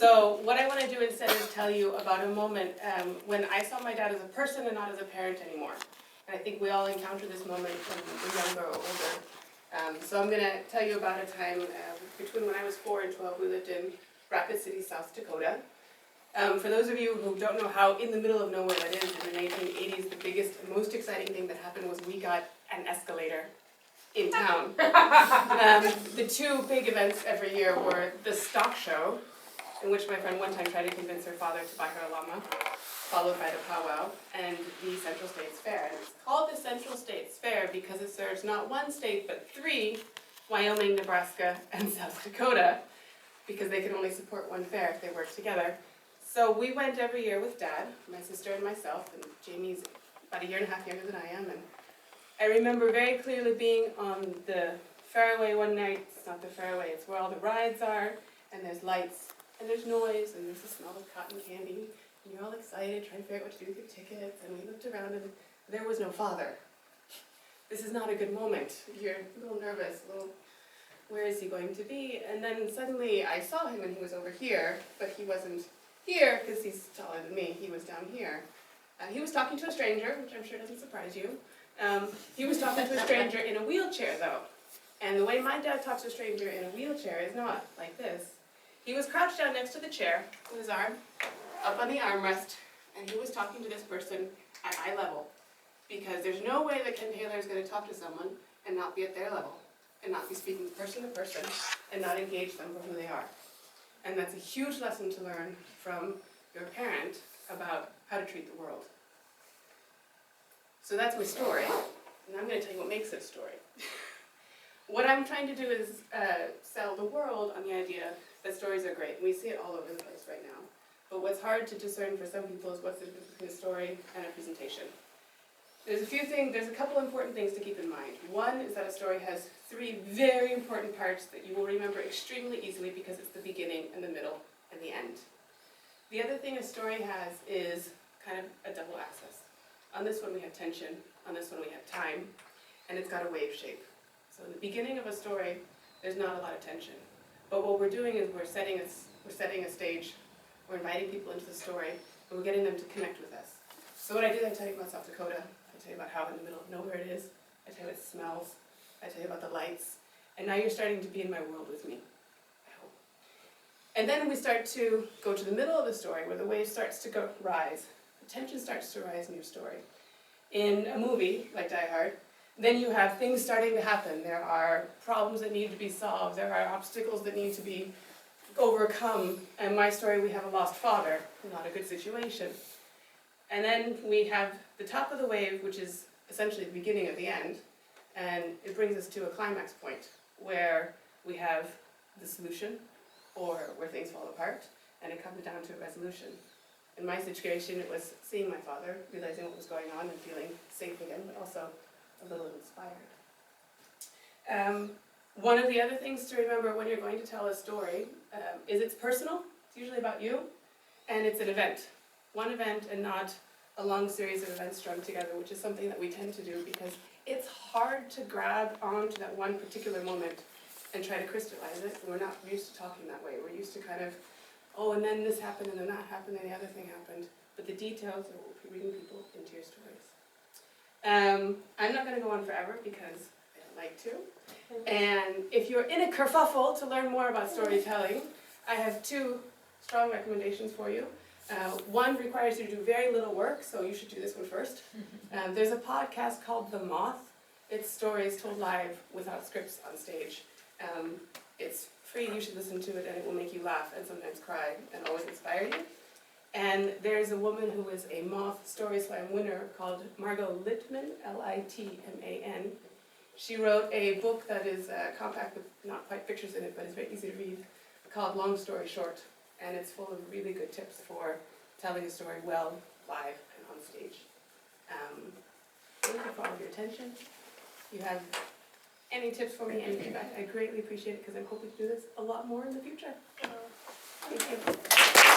So what I want to do instead is tell you about a moment when I saw my dad as a person and not as a parent anymore. And I think we all encounter this moment when we're younger or older. So I'm going to tell you about a time between when I was 4 and 12, we lived in Rapid City, South Dakota. For those of you who don't know how in the middle of nowhere that is, in the 1980s, the biggest and most exciting thing that happened was we got an escalator in town. The two big events every year were the stock show, in which my friend one time tried to convince her father to buy her a llama, followed by the powwow, and the Central States Fair. And it's called the Central States Fair because it serves not one state, but 3, Wyoming, Nebraska, and South Dakota, because they can only support one fair if they work together. So we went every year with Dad, my sister and myself, and Jamie's about a year and a half younger than I am. And I remember very clearly being on the fairway one night. It's not the fairway, it's where all the rides are, and there's lights, and there's noise, and there's the smell of cotton candy, and you're all excited, trying to figure out what to do with your tickets, and we looked around, and there was no father. This is not a good moment. You're a little nervous, where is he going to be? And then suddenly I saw him, and he was over here, but he wasn't here, because he's taller than me. He was down here. He was talking to a stranger, which I'm sure doesn't surprise you. He was talking to a stranger in a wheelchair, though. And the way my dad talks to a stranger in a wheelchair is not like this. He was crouched down next to the chair with his arm up on the armrest, and he was talking to this person at eye level. Because there's no way that Ken Taylor is going to talk to someone and not be at their level, and not be speaking person to person, and not engage them for who they are. And that's a huge lesson to learn from your parent about how to treat the world. So that's my story, and I'm going to tell you what makes it a story. What I'm trying to do is sell the world on the idea that stories are great. We see it all over the place right now. But what's hard to discern for some people is what's the difference between a story and a presentation. There's a couple important things to keep in mind. One is that a story has 3 very important parts that you will remember extremely easily because it's the beginning and the middle and the end. The other thing a story has is kind of a double axis. On this one we have tension, on this one we have time, and it's got a wave shape. So in the beginning of a story, there's not a lot of tension. But what we're doing is we're setting a stage, we're inviting people into the story, and we're getting them to connect with us. So what I did, I tell you about South Dakota, I tell you about how in the middle of nowhere it is, I tell you what it smells, I tell you about the lights, and now you're starting to be in my world with me, I hope. And then we start to go to the middle of the story where the wave starts to rise. The tension starts to rise in your story. In a movie like Die Hard, then you have things starting to happen. There are problems that need to be solved. There are obstacles that need to be overcome. And my story, we have a lost father, not a good situation. And then we have the top of the wave, which is essentially the beginning of the end. And it brings us to a climax point where we have the solution or where things fall apart. And it comes down to a resolution. In my situation, it was seeing my father, realizing what was going on and feeling safe again, but also a little inspired. One of the other things to remember when you're going to tell a story is it's personal, it's usually about you, and it's an event. One event and not a long series of events strung together, which is something that we tend to do because it's hard to grab onto that one particular moment and try to crystallize it. We're not used to talking that way. We're used to kind of, oh, and then this happened, and then that happened, and the other thing happened. But the details are what will be bringing people into your stories. I'm not going to go on forever because I don't like to. And if you're in a kerfuffle to learn more about storytelling, I have 2 strong recommendations for you. One requires you to do very little work, so you should do this one first. There's a podcast called The Moth. It's stories told live without scripts on stage. It's free, you should listen to it, and it will make you laugh and sometimes cry and always inspire you. And there's a woman who is a Moth Story Slam winner called Margot Littman, Litman. She wrote a book that is compact with not quite pictures in it, but it's very easy to read, called Long Story Short. And it's full of really good tips for telling a story well, live, and on stage. Thank you for all of your attention. If you have any tips for me, any feedback, I greatly appreciate it because I'm hoping to do this a lot more in the future. Thank you.